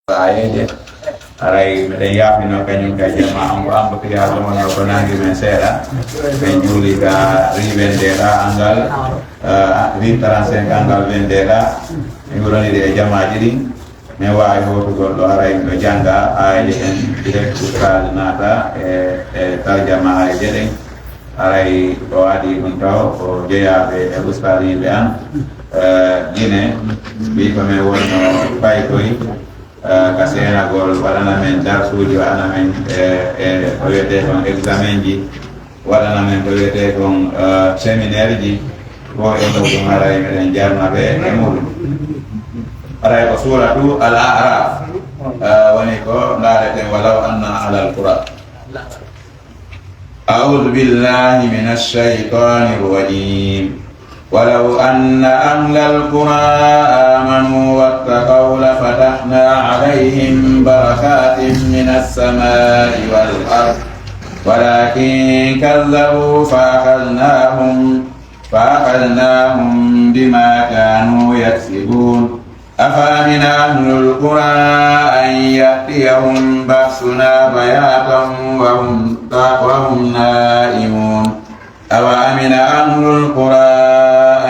Ayeje aray mede yafino kañum ka jama ambo ambo kiri hasomono ko nangi men seeɗa ɓe juuli ka riwendeɗa angal rin 35 angal wendeɗa min wuronide e jamaji ɗin min wawi hotugol ɗo aray ɗo jangga ayeje en direct ustade naata e tarjama ayeje ɗen aray ɗo waɗi ɗum taw ko jeeyaɓe e ustade yimɓe an guine ɓi komin wonno faykoy ka senagol waɗana men darsuji waɗana men ko wiyete kon examen ji waɗana men ko wiyete kon séminaire ji ko e muɗum haray meɗen jarnaɓe e muɗum haray ko suratu al araf woni ko dareten walaw anna ala al qura a'udhu billahi minash shaitanir rajim ولو أن أهل القرى آمنوا واتقوا لفتحنا عليهم بركات من السماء والأرض ولكن كذبوا فأخذناهم بما كانوا يكسبون أفأمن أهل القرى أن يأتيهم بأسنا بياتا وهم نائمون أوأمن أهل القرى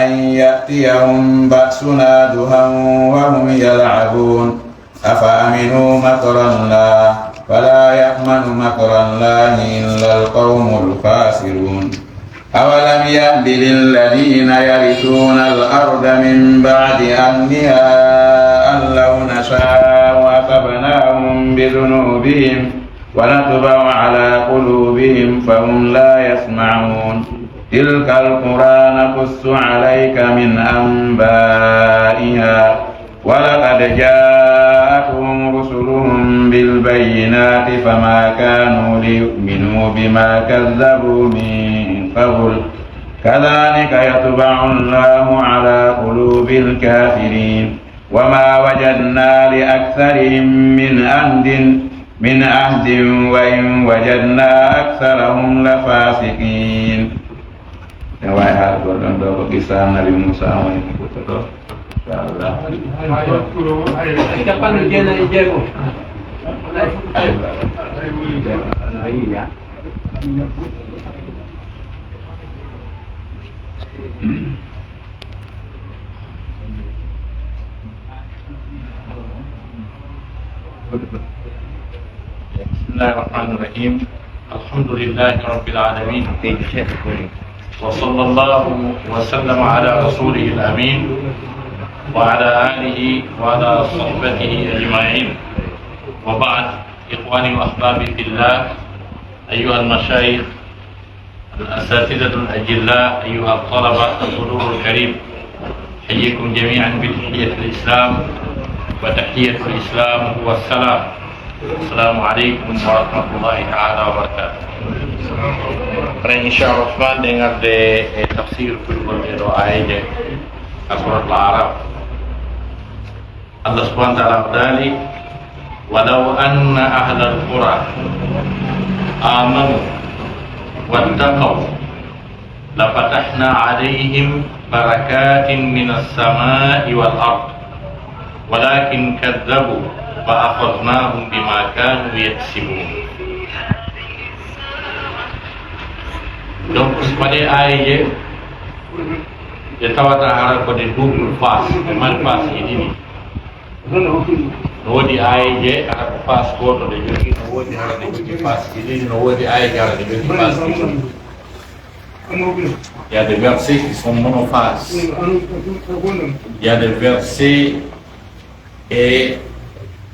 أن يأتيهم بأسنا ضحى وهم يلعبون أفأمنوا مكر الله فلا يأمن مكر الله إلا القوم الخاسرون أولم يهد للذين يرثون الأرض من بعد أهلها أن لو نشاء أصبناهم بذنوبهم ونطبع على قلوبهم فهم لا يسمعون تلك القرى نقص عليك من أنبائها ولقد جاءتهم رسلهم بالبينات فما كانوا ليؤمنوا بما كذبوا من قبل كذلك يطبع الله على قلوب الكافرين وما وجدنا لأكثرهم من عهد وإن وجدنا أكثرهم لفاسقين. Wahai harga dan doa kisah Nabi Musa ini betul. Insyaallah. Kapan ujian jago? Iya. Bismillahirrahmanirrahim. Alhamdulillahi rabbil alamin. وصلى الله وسلم على رسوله الأمين وعلى آله وعلى صحبه أجمعين وبعد. إخواني وأحبابي في الله أيها المشايخ الأساتذة الأجلاء أيها الطلبة الحضور الكريم أحييكم جميعا بتحية الإسلام وتحية الإسلام هو السلام. السلام عليكم ورحمة الله تعالى وبركاته. Insyaallah dengar de tafsir berbeda ayat surat Al-Araf. Allah Subhanahu wa taala berkata, "Walau anna ahlal qura amanu wattaqaw lafatahna 'alaihim barakatin minas samaa'i wal ard walakin kadzabu fa akhadnahum bima kanu yaksibun." Donc pada ayat dia tawata harap pada double fast, memang fast ini. No di ayat harap fast koto de jogi, no di harap de jogi fast ini, no di ayat harap de jogi fast ini. Il y a des versets qui sont monophases. Il y a des versets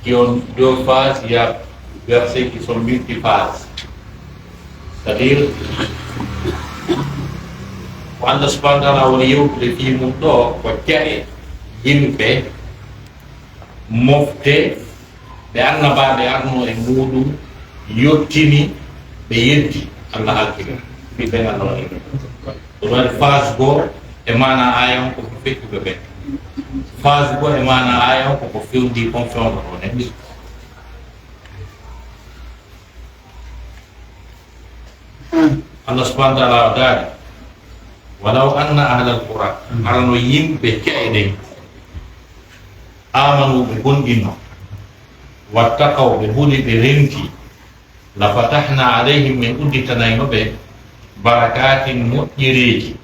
qui ont deux phases, il y a des versets qui sont multiphases. C'est-à-dire quando spandano waliyu le fimu do ko tiare yimbe mofte be annaba be arno e mudum yottini be yeddi Allah hakika bi be Allah to wal fas go e mana ayon ko fekku be fas go e mana ayon ko fiundi confiance no ne Allah subhanahu wa ta'ala dari walau anna ahlal qura arano yimbe kayde amanu be gondino wattaqaw ɓe huuli ɓe renti la fatahna alayhim min udditanayno ɓe barakatin moƴƴereji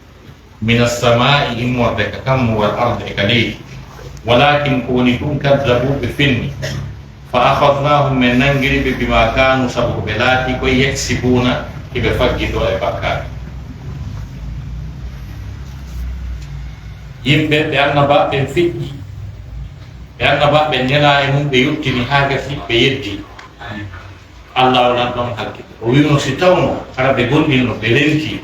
min assamai immorde ka kammo wal arde e ka leydi walakin ko woni ɗum kaddabu ɓe fenni fa akhadnahum min nangiri ɓe bima kanu sabu ko ɓe laati koye yaksibuna hiɓe faggito e bakkare yimɓe ɓe annaba ɓen feƴƴi ɓe annaba ɓe nela e mum ɓe yettini ha gasi ɓe yeddi Allah walan ɗon hakkille o wino si tawno hara ɓe gonɗinno ɓe renti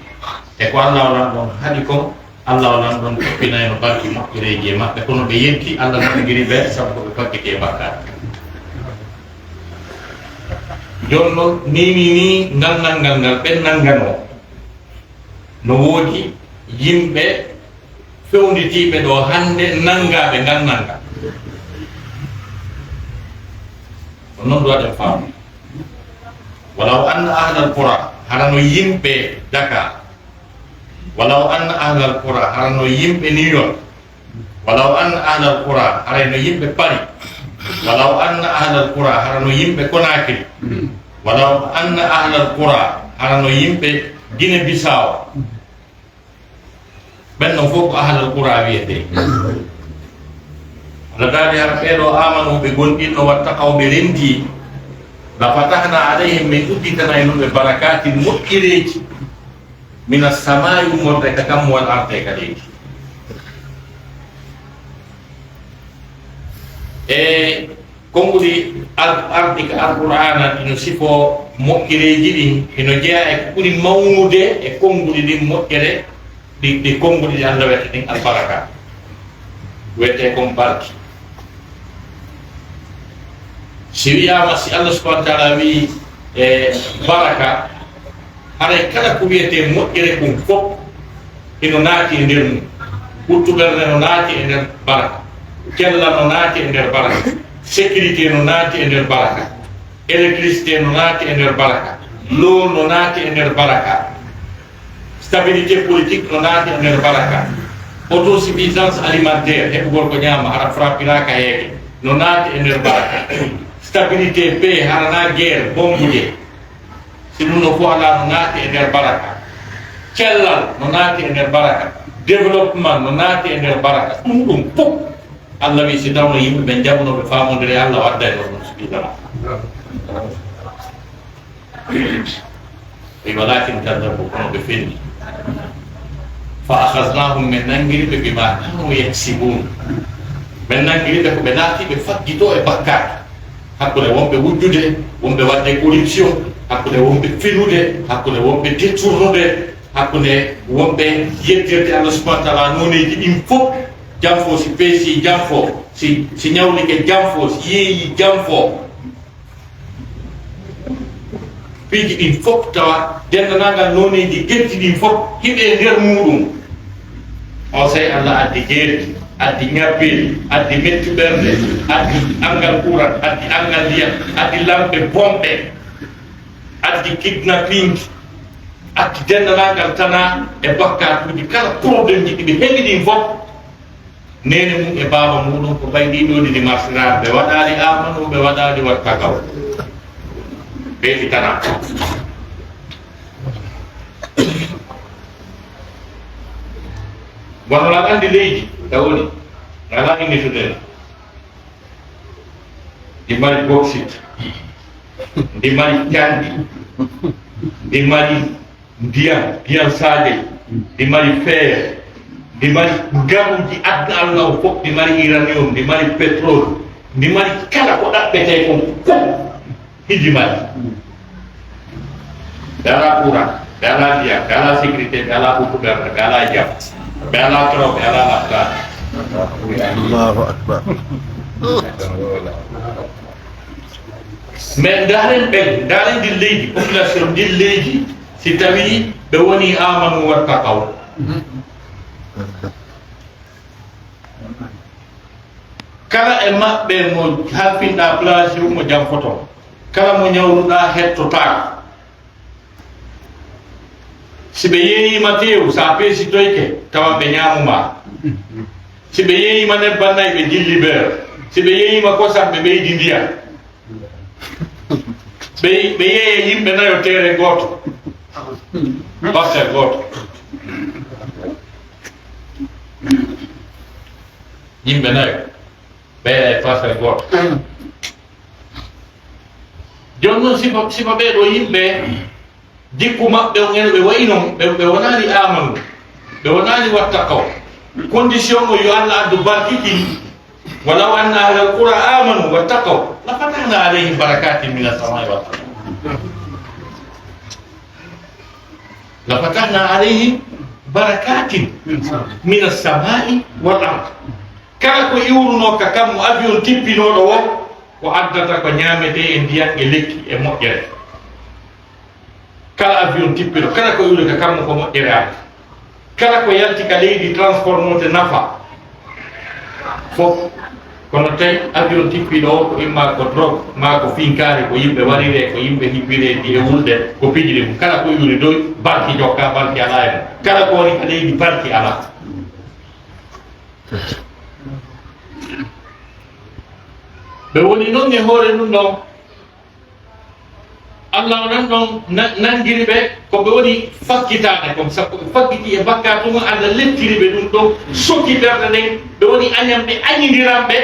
e ko Allah walan ɗon haɗi kon Allah walan ɗon toppinayno barki moƴƴereji e maɓɓe kono ɓe yeddi Allah nangiri ɓe sabu ko ɓe faggiti e bakkare jonnon ni ngannal ngal ɓennal ngano no woodi yimɓe fewnditiɓe ɗo hande nangaɓe ngannal ngal ko noon ɗo waɗen faamu walaw anna ahlal qura harano yimɓe Dakar walaw anna ahlal qura harano yimɓe New York walaw anna ahlal qura harano yimɓe Paris walaw anna ahlal qura harano yimɓe Conakry walaw anna ahlal qura harano yimɓe Guinée Bissau ɓenno fof ko ahlal qura wiyete Allah daali har ɓeɗo amanu ɓe gonɗinno wattaqaw ɓe renti la fatahna alayhim min udditanaynoɓe barakatin moƴƴireji min assamai ummorde ka kam wal arde ka leydi e konngudi ardi ka alqur'ana ino sifo moƴƴireji ɗin ino jeeya e ko ɓuri mawnude e konngudi ɗin moƴƴere ɗi konngudi ɗi Allah wiyata ɗin albaraka wiyete kon barki si wiyama si Allah subhanahu wa ta'ala wi e baraka haray kala ko wiyete moƴƴere kon fof ino naati e nder mum ɓurtuɓerde no naati e nder baraka kella no naati e nder baraka sécurité no naati e nder baraka électricité no naati e nder baraka l'eau no naati e nder baraka stabilité politique no naati e nder baraka autosuffisance alimentaire heɓugol ko ñaama hara frappiraka heege no naati e nder baraka stabilité paix harana guerre bombude si ɗum no fof ala no naati e nder baraka cellal no naati e nder baraka développement no naati e nder baraka ɗum fof Allah wi si tawno yimɓe ɓe jaɓnoɓe famodire Allah waddayno ɗum subidana wi walakin kadabu kono ɓe fenni fa akhadnahum min nangiri ɓe bima kanu yaksibun min nangiri ɓe ko ɓe naati ɓe faggito e bakkare hakkude wonɓe wujjude wonɓe wadde corruption hakkude wonɓe finude hakkude wonɓe détournude hakkude wonɓe yettirde Allah subhanahu wa ta'ala noneji ɗin fof jam fo si peesi jam fo si ñawlike jam fo si yeeyi jam fo piiji ɗin fof tawa dendanagal noneji getti ɗin fof hiɓe nder muɗum on sey Allah addi jeeri addi ñabbeli addi metti ɓerde addi angal kuran addi angal ndiyam addi lamɓe bomɓe addi kidnapping addi dendanagal tana e bakkatuji kala probléme ji ɗiɓe heɓi ɗin fof nene mum e baba muɗum ko ɓay ɗiɗoɗi ɗi marsiraɓe ɓe waɗali amanu ɓe waɗali wattakaw ɓeeti tana wono la andi leydi tawoni ala innituɗen ndi mari bauxite ndi mari candi ndi mari ndiyam saade ndi mari fer ndi mari gamuji adda Allah o fof ndi mari uranium ndi mari pétrole ndi mari kala ko ɗaɓɓete kon fof hiji mari ɓe ala courant ɓe ala ndiyam ɓe ala sécurité ɓe ala ɓuɓɓuɓerde ɓe ala jam ɓe ala toro ɓe ala naftan Allahu akbar mais daren ndi leydi population ndi leydi si tawi ɓe woni amanu wattakaw kala e maɓɓe mo halfinɗa place mo jam photo kala mo ñawnuɗa hettotako si ɓe yeeyima tew sa peesi toyke tawa ɓe ñamuma si ɓe yeeyima nebban nayyi ɓe jilli beer si ɓe yeeyima kosam ɓe ɓeydi ndiyam ɓe yeeye yimɓe nayo tere goto pasteur goto yimɓe nayo ɓe pasteur goto joni noon sima ɓeɗo yimɓe jikku maɓɓe on ene ɓe wayi noon ɓe wonani amanu ɓe wonani watta kaw condition o yo Allah addu barkiki walaw anna ahla alqura amanu wattaqaw la fatahna alayhim barakatin min as-samai wal ard la fatahna alayhim barakatin min as-samai wal ard kala ko iwruno ka kam avion tippinoɗo wo ko addata ko ñamete e ndiyam e lekki e moƴƴere kala avion tippiɗo kala ko iwri ka kammo ko moƴƴere adda kala ko yalti ka leydi transport note nafa fof kono tawi avion tippiɗo o ko imma ko drogue ma ko finkare ko yimɓe warire ko yimɓe hibbireji e wulde ko pijiri mum kala ko iwri doy barki jokka barki ala e mum kala ko woni ka leydi barki ala ɓe woni noon e hoore ɗum ɗon Allah onan ɗon nangiri ɓe ko ɓe woni fakkitade comme ça ko ɓe fakkiti e bakka tuma Allah lettiri ɓe ɗum ɗon sokki ɓerde nden ɓe woni añam ɓe añidiran ɓe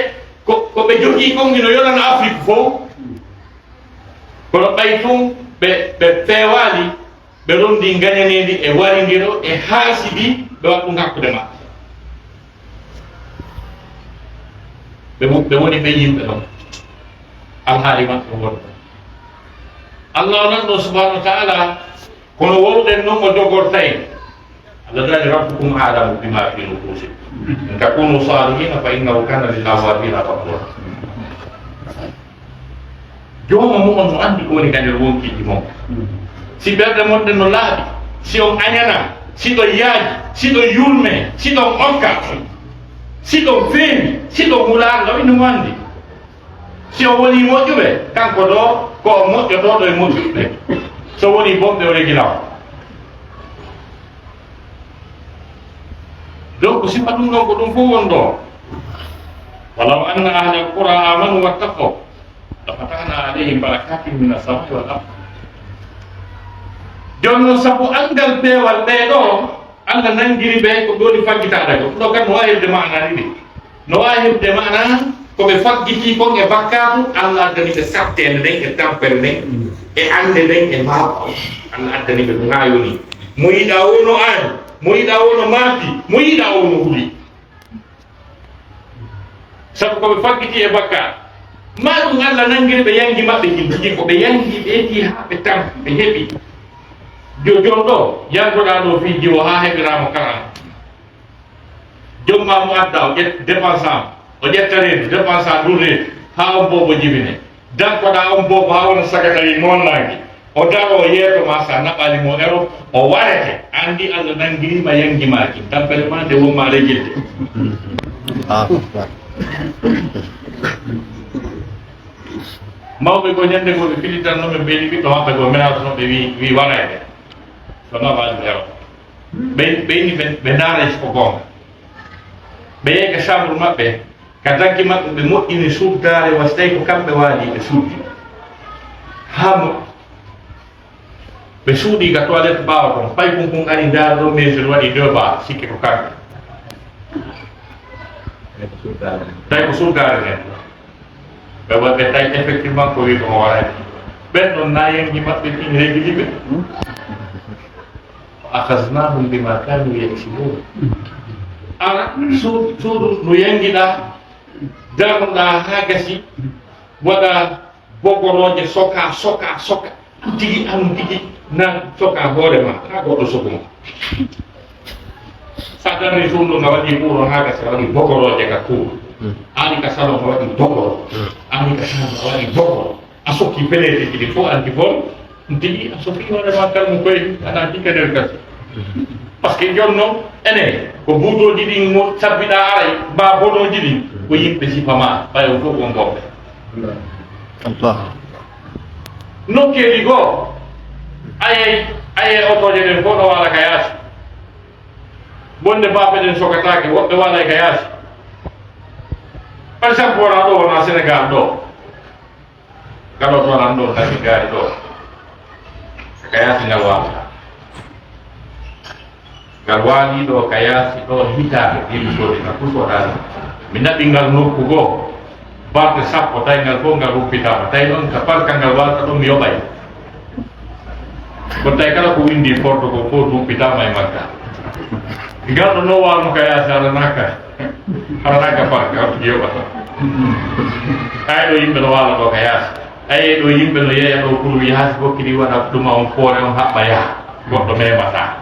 ko ɓe jogii konngino yolano Afrique fof kono ɓay tun ɓe feewali ɓe rondi gañanedi e waridiro e haasidi ɓe wat ɗum hakkude maɓɓe ɓe woni ɓe yimɓe ɗon alhaali maɓɓe wonɗo Allah nan ɗo subhanahu wa ta'ala kono wowɗen noon o jogortay Allah dani rabbukum a'lamu bima fi nufusikum in takunu salihina fa innahu kana lil awwabina ghafura jooma mum on no andi ko woni gander wonkiji mon si ɓerde monɗe no laaɓi si on añana si ɗon yaaji si ɗon yurme si ɗon okka si ɗon feewi si ɗon wulaanga ino mo andi si o woni moƴƴuɓe kanko ɗo ko o moƴƴotoɗo e moƴƴuɓe so woni bomɓe o regilaw donc sifa ɗum ɗon ko ɗum fof won ɗo walaw anna ahla alqura amanu wattaqaw la fatahna alayhim barakatin min as-samai wal ard joni noon sabu angal peewal ɓeeɗo Allah nangiri ɓe ko ɗoni faggitaɗa ko ɗo kam no wawi hebde mana ɗiɗi no wawi hebde mana koɓe faggiti kon e bakkatu Allah addani ɓe sattede nden e tampere nden e ande nden e mawka Allah addani ɓe ɗum ha yoni mo yiɗa wono an mo yiɗa wono maapi mo yiɗa wono huuli sabu koɓe faggiti e bakkatu ma ɗum Allah nangiri ɓe yangi maɓɓe jiji ko ɓe yangi ɓe eti ha ɓe tampi ɓe heeɓi jon ɗo yangoɗa ɗo fi jiwo ha heɓiramo karan jomma mo adda o ƴet dépense am o ƴetta reedu dépense a ɗum reedu ha on bobo jibine dankoɗa on bobo ha wona sagatayi monnangi o daro o yeeto ma sa naɓali mo ero o warete andi Allah nangirima yangimaki tampere ma nde wonma rejilde mawɓe ko ñande go ɓe filitannoɓe mbeɗi ɓiɗɗo maɓɓe go menatonoɓe wi warede so naɓali ero ɓeyni ɓe daares ko gonga ɓe yeega chambre maɓɓe ka dagge maɓɓe ɓe moƴƴini suddare wasi tawi ko kamɓe waali ɓe suudi ha moƴƴi ɓe suuɗi ga toilette ɓaawa toon pay kun ari ndaar ɗo mesure waɗi 2 bas sikke ko kamɓe tawi ko suddare nen ɓe waɗɓe tawi effectivement ko wi ko warani ɓen ɗon nayengi maɓɓe ɗin régli ɓe akhasnahum bima kanu yaksibun ala suudu no yangiɗa darnoɗa ha gasi waɗa bogoroje soka tigi an tigi nan soka hoorema ha goɗɗo sokuma sa darni suudu nga waɗi ɓuuro ha gasi a waɗi bogoroje ga kuuro ani ka salon a waɗi bogoro ani ka salon a waɗi bogoro a sokki peleteji ɗi fof anti fon tigi a sokki hoorema kalmum koye ana tikka nder gasi par ce que jonno ene ko buutoji ɗin mo sabbiɗa aray mba bonoji ɗin ko yimɓe sifama ɓayo fof on goɓɓe nokkeji goo aye otoje ɗen fof ɗo wala ka yaasi bonde baɓe ɗen sokatake woɓɓe walay ka yaasi par exemple wona ɗo wona Sénégal ɗo kalau to lando na gari do kaya singal galwani do kaya si do hita di so di kuso dal minna tinggal nurku go barte sappo tay ngal go ngal rupita tay non kapal kangal wata do miyobay ko tay kala ko windi porto ko for rupita may magka digal no wal mo kaya saranaka par ka yo ba ay do yimbe no wala do kaya ay do yimbe no yeya do kulu yahas go kidi wana duma on fore on habba ya goddo me mata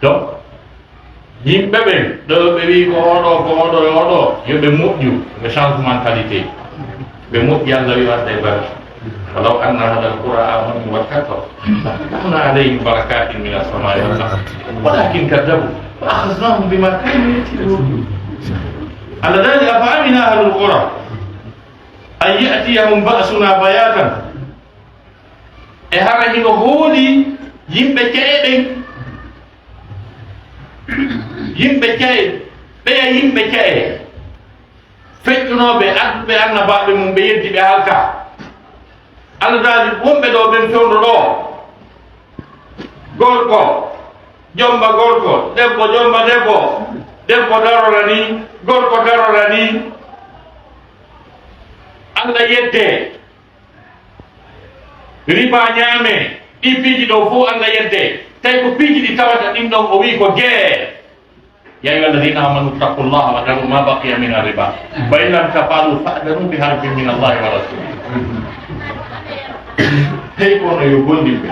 donc yimɓe ɓen ɗo ɓe wi ko oɗo yo ɓe moƴƴu ɓe change mentalité ɓe moƴƴi allah wi wadde barke walaw anna hada alqura amanu wattaqaw fatahna alayhim barakatin min assamai wal ard walakin kadzabu fa akhadnahum bima kanu yaksibun ala dhalika afa amina ahlul qura an ya'tiyahum ba'suna bayatan e hara hino hooli yimɓe ceeɗen yimɓe caye ɓeya yimɓe caye feccunoɓe adduɓe annabaɓe mum ɓe yeddi ɓe halka allah daali wonɓe ɗo ɓen fewdo ɗo gorko jomba gorko debbo jomba debbo debbo darora ni gorko darora ni allah yedde riba ñaame ɗi piiji ɗo fof allah yedde tawi ko piiji ɗi tawata ɗin ɗon o wi ko guerre يا أيها الذين آمنوا اتقوا الله وذروا ما بقي من الربا فإن لم تفعلوا فأذنوا بحرب من الله ورسوله. Hey kono yo gondi be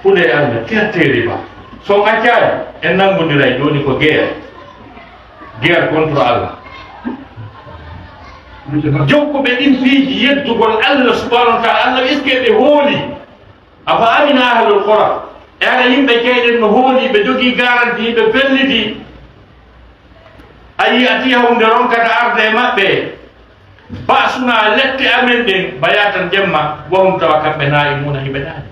fude Allah terte riba so ngaccaay en nangondiray joni ko guerre contre Allah jokko be ɗin piiji yeddugol Allah subhanahu wa ta'ala Allah iske ɓe hooli afa amina ahlul qura e ara yimɓe keyɗen no hooli ɓe jogii garanti ɓe felliti ayi atiyahum de ronkata arde maɓɓe basuna lette amen ɗen bayatan jemma wahum tawa kamɓe naimuna hiɓe ɗani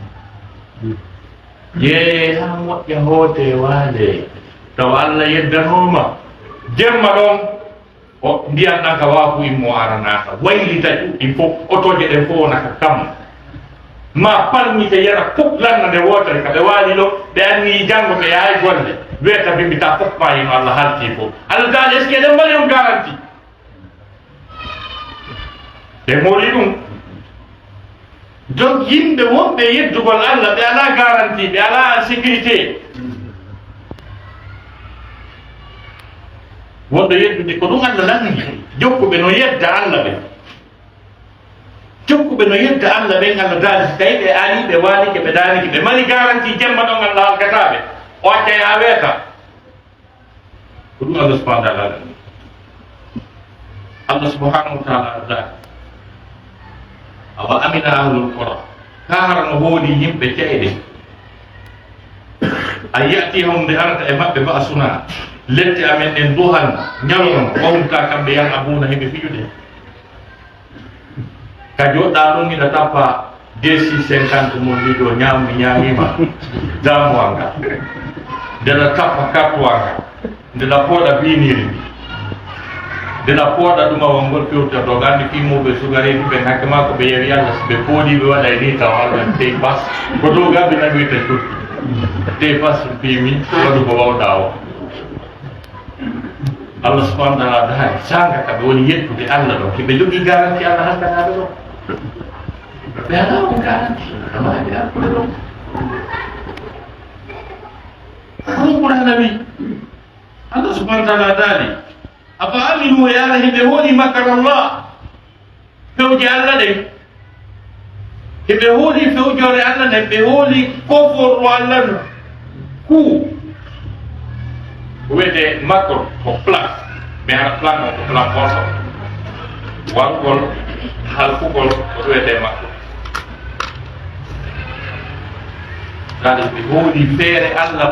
ye ha moƴƴa hoote waade tawa allah yeddanoma jemma ɗon o ndiyan ɗan ka waafu immo aranaka waylita ɗin fof otoje ɗen fof wonaka kam ma palmite yara fof lanna nde wotere ka ɓe waali ɗo ɓe anni janngo ɓe yahay golle wiyata bimbita fof mayino allah halti fof allah daali est ce que eɗen mbaɗi on garanti ɓe mooli ɗum donc yimɓe wonɓe yeddugol allah ɓe ala garanti ɓe ala sécurité wonɗo yeddude ko ɗum allah lanni jokkuɓe no yedda allah ɓe jokkuɓe no yedda allah ɓen allah daali so tawi ɓe ari ɓe waalike ɓe daaniki ɓe mari garanti jemma ɗon allah halkataɓe o accay ha weeta ko ɗum allah subahana wa taala allah subhanahu wa taala daali awa amina ahlul qura ka harano hooli yimɓe ceyɗe a yatihum nde arata e maɓɓe ba suna lette amen ɗen duhan ñalon wawumta kamɓe yan abuna heɓe fijude ka joɗɗa ɗon ina tappa D650 mon ɗiɗo ñammi ñamima damoa nga ndena tappa kartoa nga ndena pooɗa biniri ndena pooɗa ɗumawol ngol fewta ɗo andi fimmuɓe sugareji ɓen hakke ma ko ɓe yewi allah so ɓe pooɗi ɓe waɗay ni taw allah tey bas ko dow gaɓe nawiyta curti tey bas pimi waɗu ko wawɗa o allah subhanahu wa taala daari sanga ka ɓe woni yettude allah ɗo kiɓe jogui garanti allah halkanaɓe ɗo ɓe ala on garanti amaɓe hakkude ɗo ɗum ɓurana wi allah subhanahu wa taala daari afa aminu e ala hiɓe hooli makarallah fewje allah ɗen heɓe hooli fewjore allah nden ɓe hooli koforɗo allah no ku wiyete makko ko plan ɓe hara plan o ko plan forso wargol halkugol ko wiyete makko kadi ɓe hooli feere allah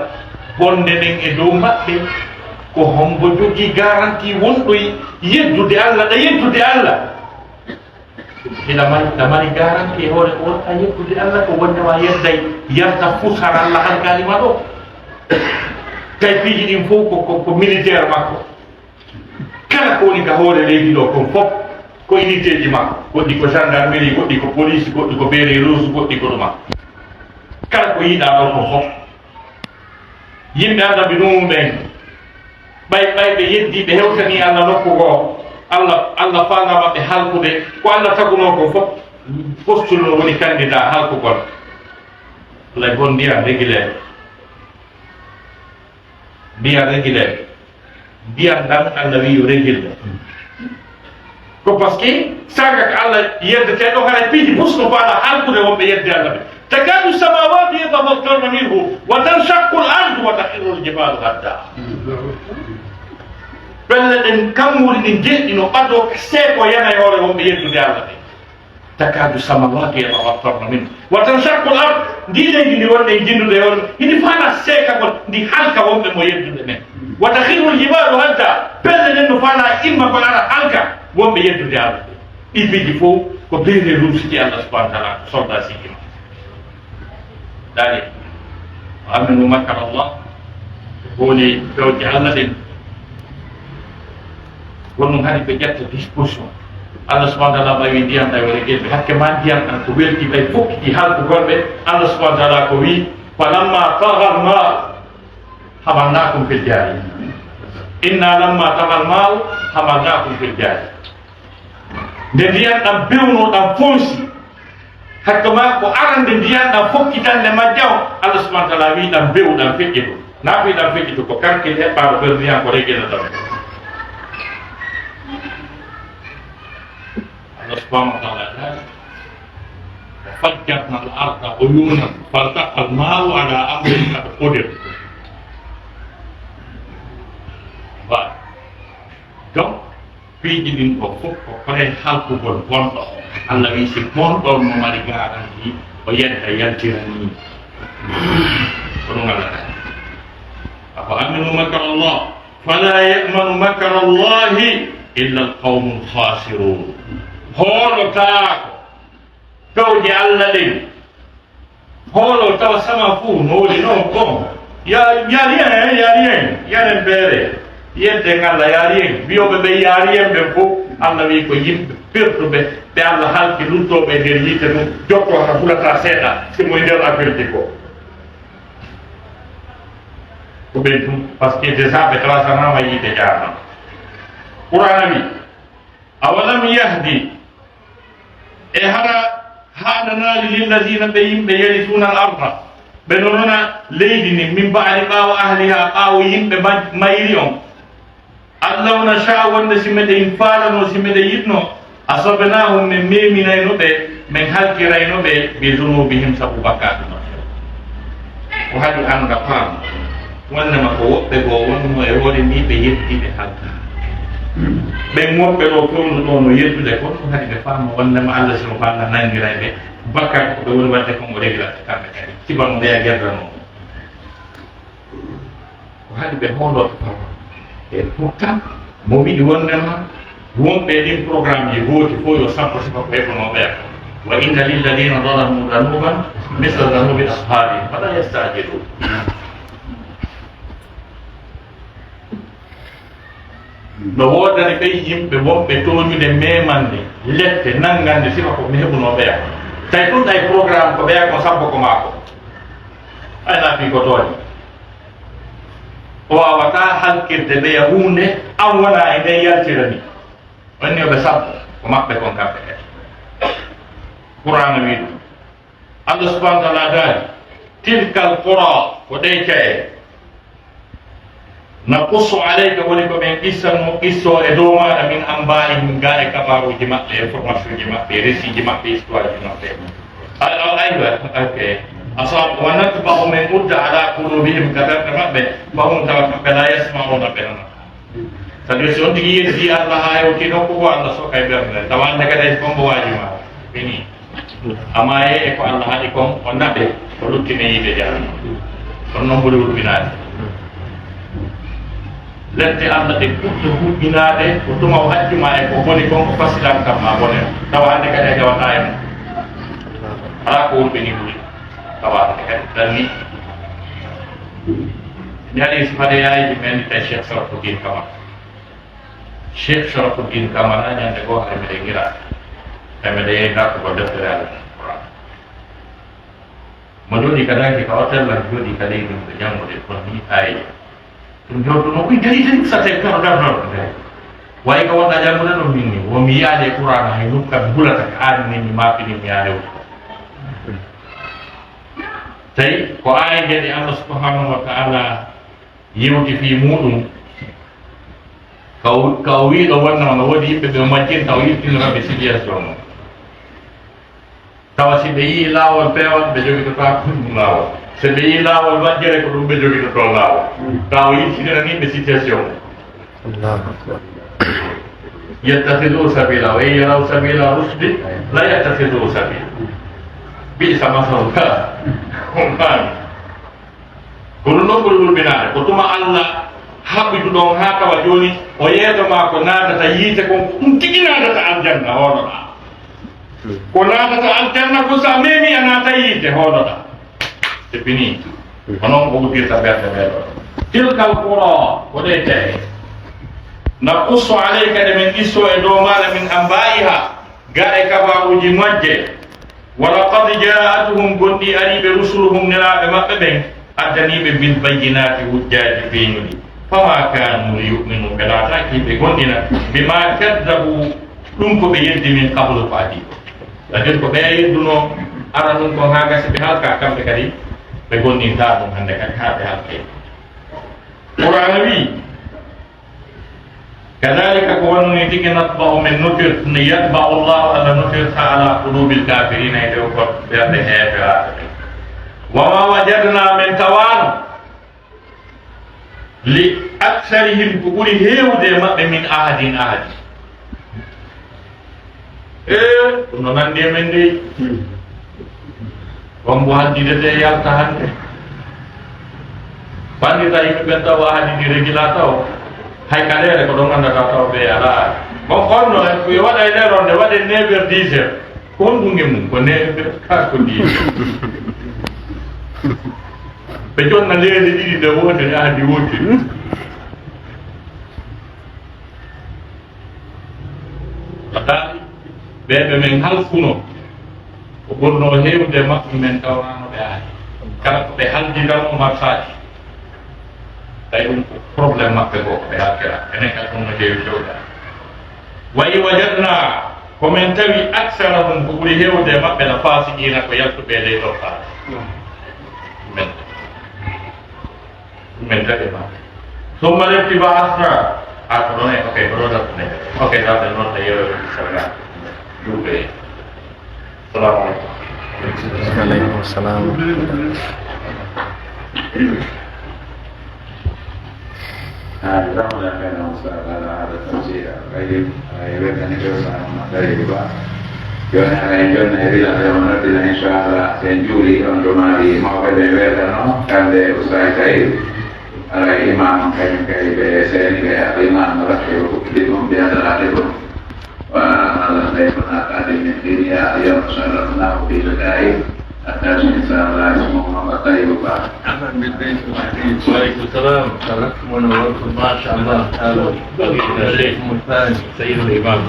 bonde nden e dow maɓɓe ko hombo jogii garanti wonɗoy yeddude allah ɗa yeddude allah ina mari garanti e hoore ko wonta yeddude allah ko wondema yedday yarta fusar allah halkalima ɗo tay piiji ɗin fof ko militaire makko kala ko woni ka hoore leydi ɗo kon fof ko unité ji makko goɗɗi ko gendarmerie goɗɗi ko police goɗɗi ko beere rouge goɗɗi ko ɗuma kala ko yiɗa ɗo ko fof yimɓe annabi numu ɓen ɓay ɓe yeddi ɓe hewtani allah nokku goo allah faala maɓɓe halkude ko allah taguno ko fof postulno woni candidat halkugol lay gon ndiya réguliére ndiyan ɗan allah wi yo régille ko par ce que saga ko allah yeddete ɗo haray piiji pusno faala halkude wonɓe yedde allah ɓe takadu samawati yatafattarna minhu wa tanshaqqu l ardu wa takhirru l jibalu hadda pelle ɗen kamwuri ɗin jeɗɗi no ɓado seeko yana e hoore wonɓe yeddude allah ɓe takadu samawati yatafattarna minhu wa tanshaqqu l ard ndi leydi ndi wonɗe jinnude on hini faala seekagol ndi halka wonɓe mo yeddude men wa takhirru l jibalu hadda pelle ɗen no faala imma ko ara halka wonɓe yeddude allah ɓe ɗi piiji fof ko beere ruusiji allah subahana wa taala soldat sigima dali aminu makar allah woni pewje allah ɗen wonno hani ɓe ƴetta disposition allah subahana wa taala ɓawi ndiyam ɗa wone gueɗe hakke ma ndiyam ɗan ko welti ɓay fof ɗi halkugolɓe allah subahana wa taala ko wi falamma taga l ma hamalnakum fil jari inna lamma taga l mal hamalnakum fil jari nde ndiyam ɗam bewno ɗam fonsi hakke ma ko arande ndiyan ɗam fokkitande majjaw allah subahana wa taala wi ɗam bew ɗam feƴƴito na wi ɗam feƴƴito ko karkil heɓɓaɗo ɓer ndiyan ko reguena ɗam allah subahana wa taala dali wa fajjarna al arda uyunan faltaqa al mau ala amrin kad qudir ba donc piiji ɗin ɗo fof ko pre halkugol bonɗo allah wi si bonɗon mo mari garanti o yetta yaltirani ko ɗum allah tan afa aminu makara allah fala yamanu makara allahi illa alqawmu lkhasirun hoolotaako pewje allah ɗen hoolo tawa sama fuu no woni noon bon yarien yanen beere yedde ngalla yarien wiyoɓe ɓe yarien ɓe fof allah wi ko yimɓe pertuɓe ɓe allah halki luttoɓe nder yitte ɗum jokko ka hulata seeɗa simo e nder affaire ko ko ɓen tum par ce que déjà ɓe trasanama yiide jarnam qur'ana wi awalam yahdi e hara haɗanali lillazina ɓe yimɓe yarisuna al arda ɓe nonona leydi ni min mbaali ɓaawo ahliha ɓaawo yimɓe mayri on allah na sha wonde si meɗen faalano si meɗen yiɗno asabenahum min meminayno ɓe min halkirayno ɓe bi zunubihim sabu bakkaɗe maɓɓe ko haɗi anda faam wonnema ko woɓɓe goo wonno e hoore ni ɓe yettiɓe halka ɓen woɓɓe ɗo fewnu ɗo no yettude ko ɗum haɗi ɓe faama wonnema allah sino faala nangiray ɓe bakkat ko ɓe woni wadde kongo réglate kamɓe kadi sibano ndeya guerdano ko haɗi ɓe hooloto fawa e pourtant mo wiɗi wondema wonɓe ɗin programme ji gooti fof yo sappo sifa ko heɓonoɓe wa inna lilladina zalamu danuban misla danubi ashabihim fala yastajilu no wodani ɓey yimɓe wonɓe toñude memande lette nangande sifa ko mi heɓunoɓe tawi ɗum ɗay programme ko ɓeya ko sabbo ko maako ayna fi ko tooñi o wawata halkirde ɓeya hunde an wona e nde yaltira ni wanni oɓe sabbo ko maɓɓe kon kamɓe kadi qur'ana wi ɗum allah subahana wa taala daali tilkal qura ko ɗe caye naqussu alayka woni ko ɓen qissanmo qisso e dow maɗa min ambalihim ga e kabaruji maɓɓe information ji maɓɓe récit ji maɓɓe histoire ji maɓɓe aywa ok asab wa natba'u min udda ala qulubihim kadarɗe maɓɓe fahum tawa kamɓe la yasmauna ɓe nana c'est-à-dire si on tigi yeddi allah ha hewti nokku ko allah soka e ɓernde tawande kadi hay kombo waji ma fini amaye e ko allah haɗi kon o naɓe o luttine yiide jarano on noon ɓuri huɓɓinade lette allah ɗe ɓurɗo huɓɓinade ko tuma o haccuma e ko boni kon ko fasilan kam ma bone tawa hande kadi a jawata e mum ala ko wurɓini ɓuuri tawa hande kadi danni mi haɗi sifade yayiji men tawi cheikh sarafoudine kama Sheikh Sharafuddin Kamara nyande ko ay mede ngira ay mede ngira ko deftere Al-Qur'an mo jodi kada ki ka hotel la jodi kada ni ko jango de ko ni ay tum jodo no ko dari tan sa te ka da no way ko wona jango no minni wo mi yaade Qur'an hay nukka bulata ka ni ma fi ni yaade tay ko ay jadi Allah subhanahu wa ta'ala yewti fi mudum kawi do wonna no wodi be do majin taw yitin rabbi situation taw si be yi lawol pewal be jogi to ta lawol se be yi lawol wajjere ko dum be jogi to lawol taw yi si ni be situation Allahu akbar yattakhidhu sabila wa yaraw sabila rusdi la yattakhidhu sabila bi sama sauka kumpan kuno ngol binare ko tuma Allah habbi don haka wa joni o yeto ma ko nada ta yite ko tigina da ta aljanna hodo da ko nada ta aljanna ko sa memi anata yite hodo da c'est fini onon ko dirta berde berde tilka alqura ko de tay naqussu alayka min isu edomala min ambaiha gae kabaruji majje ولقد جاءتهم بني أريب رسلهم نلا بمقبن أتني بالبينات والجاج بيني فما كانوا ليؤمنوا بلا تأكيد بقولنا بما كذبوا لنكو بيد من قبل فاتي لكن كو بيد دونو أرى نكو هاga sebehal kakam bekari begoni tabung hande kakak behalke Qur'an nabi كذلك كون نتيجة نطبع من نطر يطبع الله على نطر على قلوب الكافرين يدوكم بهذا وما وجدنا من توان لأكثرهم كقول هيو دم من أحد كنا ندي من دي pembuat di dede yang tahan pandita ini benta wahadi di regulator hay kalere ko don anda ka taw be ala mo konno en ko wada ene ronde wade never dizer kon bunge mum ko ne ka ko di be jon na lede di de wote ne andi wote ata be men hal kuno ko borno hewde makko men tawrano be ay kala ko be haldi dal mo marsati tay ɗum probléme maɓɓe go ɓe hakkira enen kadi ɗum no heewi jowɗa wayi wajadna komin tawi aksarahum ko ɓuri hewde maɓɓe no fasiqina ko yaltuɓe ley ɗo faas ɗumen tagi ma summa lefti ba asra a ko ɗon e ok ko ɗo dattune ok dawde noon ne yeroe sarga juuɓe salamu aleykum aleykum salam Alhamdulillah karena usaha ada tafsir baik kan itu sama dari juga Jona hari lah yang mana tidak insyaallah Juli untuk mari mau ke daerah no kan de usaha saya ada imam kayak saya ini kayak imam orang itu biasa ada itu wah saya pernah tadi ini dia yang salah tahu di kedai atas insyaallah semua mengatakan Bapak. Waalaikumsalam. Masya Allah. Sayyidul Imam.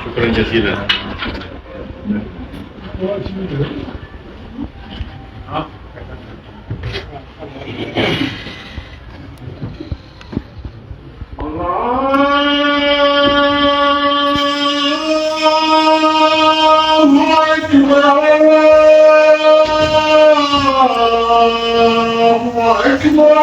Syukran jazilan. Allahu Akbar.